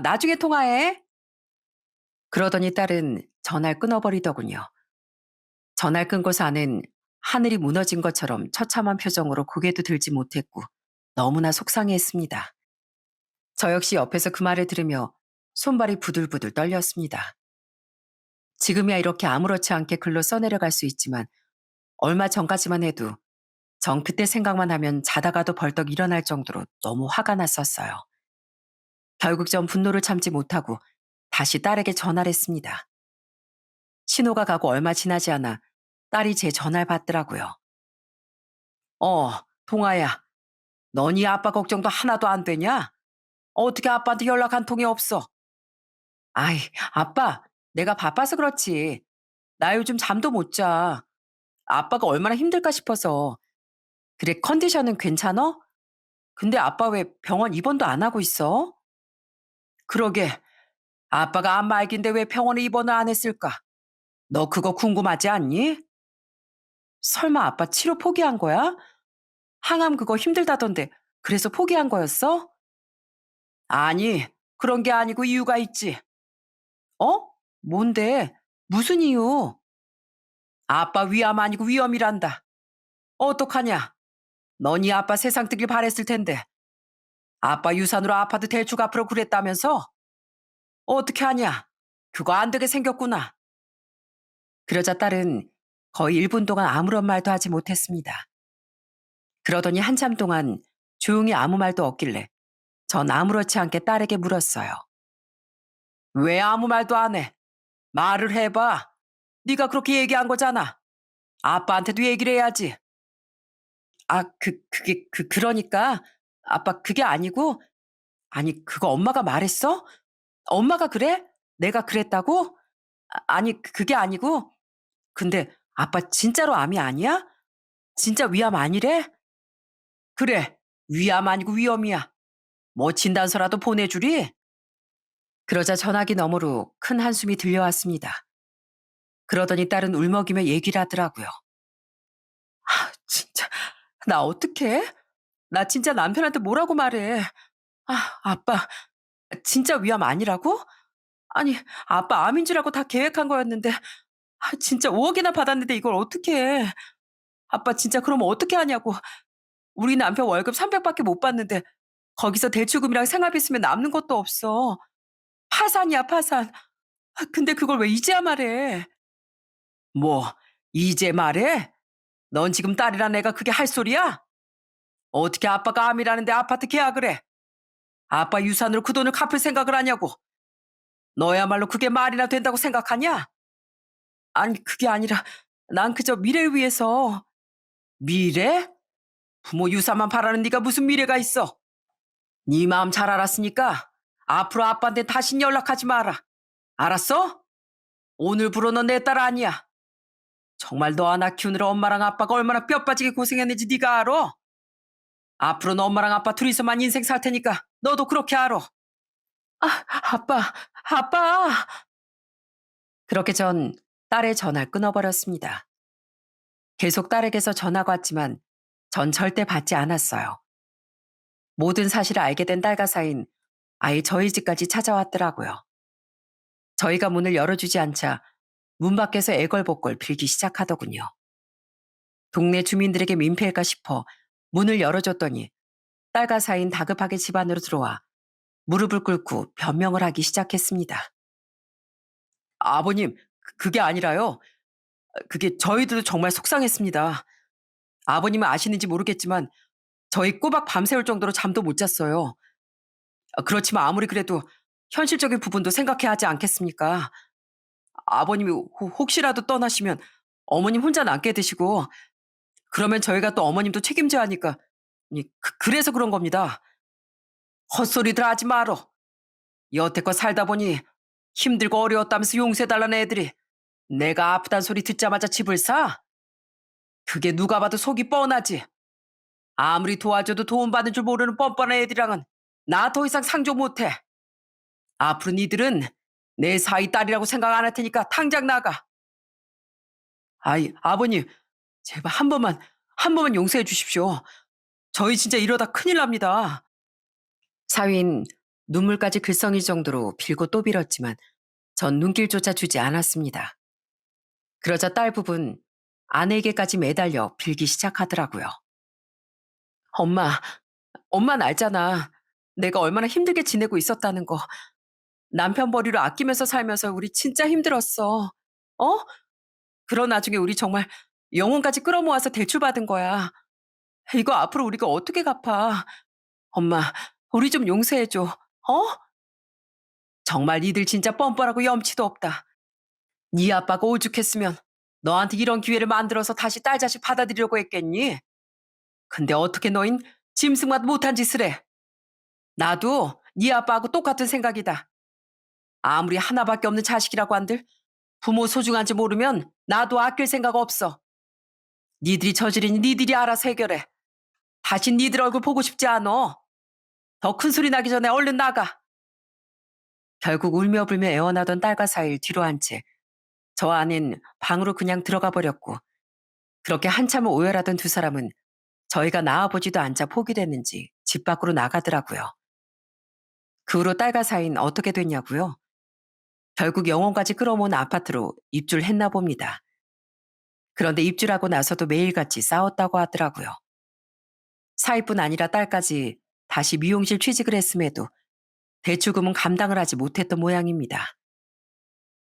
나중에 통화해. 그러더니 딸은 전화를 끊어버리더군요. 전화를 끊고서 아는 하늘이 무너진 것처럼 처참한 표정으로 고개도 들지 못했고 너무나 속상해했습니다. 저 역시 옆에서 그 말을 들으며 손발이 부들부들 떨렸습니다. 지금이야 이렇게 아무렇지 않게 글로 써내려갈 수 있지만 얼마 전까지만 해도 전 그때 생각만 하면 자다가도 벌떡 일어날 정도로 너무 화가 났었어요. 결국 전 분노를 참지 못하고 다시 딸에게 전화를 했습니다. 신호가 가고 얼마 지나지 않아 딸이 제 전화를 받더라고요. 동아야, 넌 이 아빠 걱정도 하나도 안 되냐? 어떻게 아빠한테 연락 한 통이 없어? 아이, 아빠, 내가 바빠서 그렇지. 나 요즘 잠도 못 자. 아빠가 얼마나 힘들까 싶어서. 그래, 컨디션은 괜찮아? 근데 아빠 왜 병원 입원도 안 하고 있어? 그러게, 아빠가 암 말기인데 왜 병원에 입원을 안 했을까? 너 그거 궁금하지 않니? 설마 아빠 치료 포기한 거야? 항암 그거 힘들다던데 그래서 포기한 거였어? 아니, 그런 게 아니고 이유가 있지. 어? 뭔데? 무슨 이유? 아빠 위암 아니고 위험이란다. 어떡하냐? 너니 아빠 세상 뜨길 바랬을 텐데. 아빠 유산으로 아파트 대출 앞으로 그랬다면서? 어떻게 하냐? 그거 안 되게 생겼구나. 그러자 딸은 거의 1분 동안 아무런 말도 하지 못했습니다. 그러더니 한참 동안 조용히 아무 말도 없길래 전 아무렇지 않게 딸에게 물었어요. 왜 아무 말도 안 해? 말을 해봐. 네가 그렇게 얘기한 거잖아. 아빠한테도 얘기를 해야지. 그러니까 아빠 그게 아니고, 아니, 그거 엄마가 말했어? 엄마가 그래? 내가 그랬다고? 아니, 그게 아니고, 근데 아빠 진짜로 암이 아니야? 진짜 위암 아니래? 그래, 위암 아니고 위험이야. 뭐 진단서라도 보내주리? 그러자 전화기 너머로 큰 한숨이 들려왔습니다. 그러더니 딸은 울먹이며 얘기를 하더라고요. 진짜, 나 어떡해? 나 진짜 남편한테 뭐라고 말해? 아빠, 진짜 위암 아니라고? 아니, 아빠 암인 줄 알고 다 계획한 거였는데, 진짜 5억이나 받았는데 이걸 어떻게 해? 아빠 진짜 그러면 어떻게 하냐고. 우리 남편 월급 300밖에 못 받는데, 거기서 대출금이랑 생활비 쓰면 남는 것도 없어. 파산이야, 파산. 근데 그걸 왜 이제야 말해? 뭐, 이제 말해? 넌 지금 딸이란 애가 그게 할 소리야? 어떻게 아빠가 암이라는데 아파트 계약을 해? 아빠 유산으로 그 돈을 갚을 생각을 하냐고. 너야말로 그게 말이나 된다고 생각하냐? 아니, 그게 아니라 난 그저 미래를 위해서. 미래? 부모 유산만 바라는 네가 무슨 미래가 있어? 네 마음 잘 알았으니까 앞으로 아빠한테 다신 연락하지 마라. 알았어? 오늘부로 너 내 딸 아니야. 정말 너 하나 키우느라 엄마랑 아빠가 얼마나 뼈 빠지게 고생했는지 네가 알아? 앞으로는 엄마랑 아빠 둘이서만 인생 살 테니까 너도 그렇게 알아. 아빠, 아빠. 그렇게 전 딸의 전화를 끊어버렸습니다. 계속 딸에게서 전화가 왔지만 전 절대 받지 않았어요. 모든 사실을 알게 된 딸과 사인 아예 저희 집까지 찾아왔더라고요. 저희가 문을 열어주지 않자 문 밖에서 애걸복걸 빌기 시작하더군요. 동네 주민들에게 민폐일까 싶어 문을 열어줬더니 딸과 사인 다급하게 집 안으로 들어와 무릎을 꿇고 변명을 하기 시작했습니다. 아버님, 그게 아니라요. 그게 저희들도 정말 속상했습니다. 아버님은 아시는지 모르겠지만 저희 꼬박 밤새울 정도로 잠도 못 잤어요. 그렇지만 아무리 그래도 현실적인 부분도 생각해야 하지 않겠습니까? 아버님이 혹시라도 떠나시면 어머님 혼자 남게 되시고 그러면 저희가 또 어머님도 책임져야 하니까 그래서 그런 겁니다. 헛소리들 하지 말어. 여태껏 살다 보니 힘들고 어려웠다면서 용서해달라는 애들이 내가 아프단 소리 듣자마자 집을 사? 그게 누가 봐도 속이 뻔하지. 아무리 도와줘도 도움받은 줄 모르는 뻔뻔한 애들이랑은 나 더 이상 상종 못해. 앞으로 니들은 내 사위 딸이라고 생각 안 할 테니까 당장 나가. 아버님, 제발 한 번만 용서해 주십시오. 저희 진짜 이러다 큰일 납니다. 사위는 눈물까지 글썽일 정도로 빌고 또 빌었지만 전 눈길조차 주지 않았습니다. 그러자 딸 부분 아내에게까지 매달려 빌기 시작하더라고요. 엄마, 엄마는 알잖아. 내가 얼마나 힘들게 지내고 있었다는 거. 남편 버리러 아끼면서 살면서 우리 진짜 힘들었어. 어? 그런 와중에 우리 정말 영혼까지 끌어모아서 대출받은 거야. 이거 앞으로 우리가 어떻게 갚아? 엄마, 우리 좀 용서해줘. 어? 정말 니들 진짜 뻔뻔하고 염치도 없다. 네 아빠가 오죽했으면 너한테 이런 기회를 만들어서 다시 딸 자식 받아들이려고 했겠니? 근데 어떻게 너흰 짐승만 못한 짓을 해? 나도 네 아빠하고 똑같은 생각이다. 아무리 하나밖에 없는 자식이라고 한들 부모 소중한지 모르면 나도 아낄 생각 없어. 니들이 저지르니 니들이 알아서 해결해. 다시 니들 얼굴 보고 싶지 않어. 더 큰 소리 나기 전에 얼른 나가. 결국 울며불며 애원하던 딸과 사이를 뒤로 한 채 저 아는 방으로 그냥 들어가 버렸고 그렇게 한참을 오열하던 두 사람은 저희가 나와보지도 않자 포기됐는지 집 밖으로 나가더라고요. 그 후로 딸과 사이는 어떻게 됐냐고요? 결국 영혼까지 끌어모은 아파트로 입주했나 봅니다. 그런데 입주하고 나서도 매일같이 싸웠다고 하더라고요. 사위뿐 아니라 딸까지 다시 미용실 취직을 했음에도 대출금은 감당을 하지 못했던 모양입니다.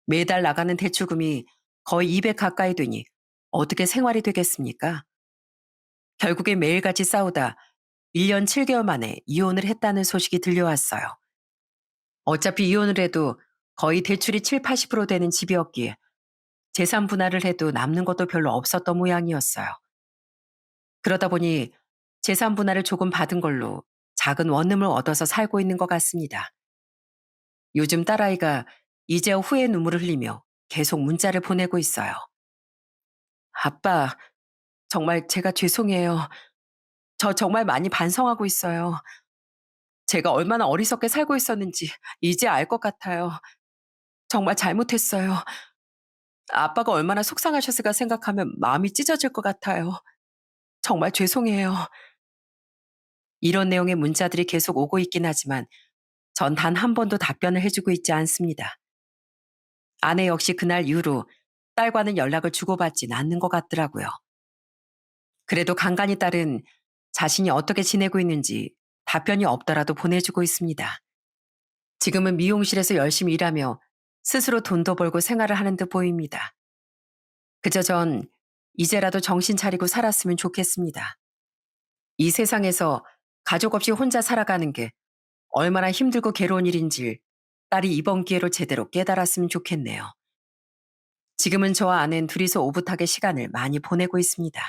매달 나가는 대출금이 거의 200 가까이 되니 어떻게 생활이 되겠습니까? 결국에 매일같이 싸우다 1년 7개월 만에 이혼을 했다는 소식이 들려왔어요. 어차피 이혼을 해도 거의 대출이 7, 80% 되는 집이었기에 재산 분할을 해도 남는 것도 별로 없었던 모양이었어요. 그러다 보니 재산 분할을 조금 받은 걸로 작은 원룸을 얻어서 살고 있는 것 같습니다. 요즘 딸아이가 이제야 후회 눈물을 흘리며 계속 문자를 보내고 있어요. 아빠, 정말 제가 죄송해요. 저 정말 많이 반성하고 있어요. 제가 얼마나 어리석게 살고 있었는지 이제 알 것 같아요. 정말 잘못했어요. 아빠가 얼마나 속상하셨을까 생각하면 마음이 찢어질 것 같아요. 정말 죄송해요. 이런 내용의 문자들이 계속 오고 있긴 하지만 전 단 한 번도 답변을 해주고 있지 않습니다. 아내 역시 그날 이후로 딸과는 연락을 주고받진 않는 것 같더라고요. 그래도 간간히 딸은 자신이 어떻게 지내고 있는지 답변이 없더라도 보내주고 있습니다. 지금은 미용실에서 열심히 일하며 스스로 돈도 벌고 생활을 하는 듯 보입니다. 그저 전 이제라도 정신 차리고 살았으면 좋겠습니다. 이 세상에서 가족 없이 혼자 살아가는 게 얼마나 힘들고 괴로운 일인지 딸이 이번 기회로 제대로 깨달았으면 좋겠네요. 지금은 저와 아내는 둘이서 오붓하게 시간을 많이 보내고 있습니다.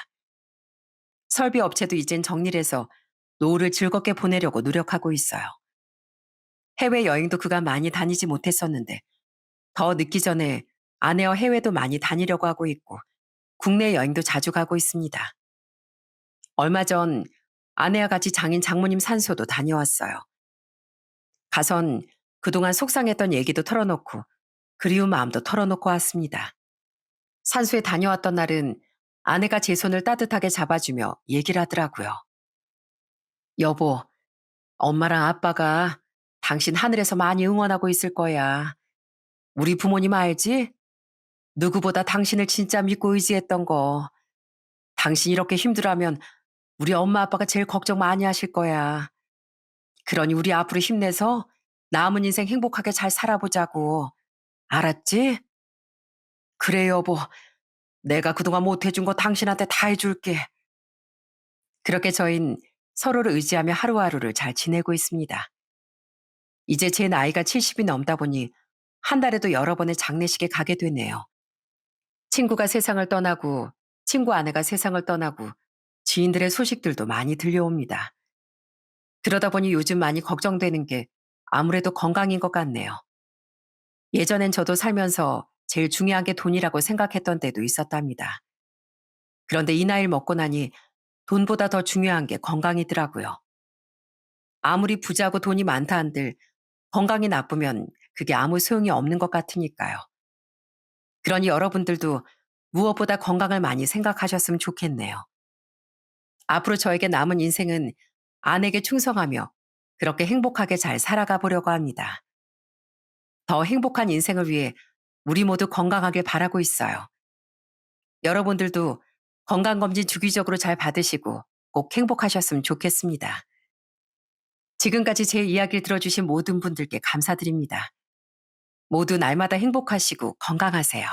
설비 업체도 이젠 정리를 해서 노후를 즐겁게 보내려고 노력하고 있어요. 해외여행도 그간 많이 다니지 못했었는데 더 늦기 전에 아내와 해외도 많이 다니려고 하고 있고 국내 여행도 자주 가고 있습니다. 얼마 전 아내와 같이 장인 장모님 산소도 다녀왔어요. 가선 그동안 속상했던 얘기도 털어놓고 그리운 마음도 털어놓고 왔습니다. 산소에 다녀왔던 날은 아내가 제 손을 따뜻하게 잡아주며 얘기를 하더라고요. 여보, 엄마랑 아빠가 당신 하늘에서 많이 응원하고 있을 거야. 우리 부모님 알지? 누구보다 당신을 진짜 믿고 의지했던 거. 당신 이렇게 힘들어하면 우리 엄마 아빠가 제일 걱정 많이 하실 거야. 그러니 우리 앞으로 힘내서 남은 인생 행복하게 잘 살아보자고. 알았지? 그래 여보. 내가 그동안 못해준 거 당신한테 다 해줄게. 그렇게 저흰 서로를 의지하며 하루하루를 잘 지내고 있습니다. 이제 제 나이가 70이 넘다 보니 한 달에도 여러 번의 장례식에 가게 되네요. 친구가 세상을 떠나고 친구 아내가 세상을 떠나고 지인들의 소식들도 많이 들려옵니다. 그러다 보니 요즘 많이 걱정되는 게 아무래도 건강인 것 같네요. 예전엔 저도 살면서 제일 중요한 게 돈이라고 생각했던 때도 있었답니다. 그런데 이 나이를 먹고 나니 돈보다 더 중요한 게 건강이더라고요. 아무리 부자고 돈이 많다 한들 건강이 나쁘면 그게 아무 소용이 없는 것 같으니까요. 그러니 여러분들도 무엇보다 건강을 많이 생각하셨으면 좋겠네요. 앞으로 저에게 남은 인생은 아내에게 충성하며 그렇게 행복하게 잘 살아가 보려고 합니다. 더 행복한 인생을 위해 우리 모두 건강하길 바라고 있어요. 여러분들도 건강검진 주기적으로 잘 받으시고 꼭 행복하셨으면 좋겠습니다. 지금까지 제 이야기를 들어주신 모든 분들께 감사드립니다. 모두 날마다 행복하시고 건강하세요.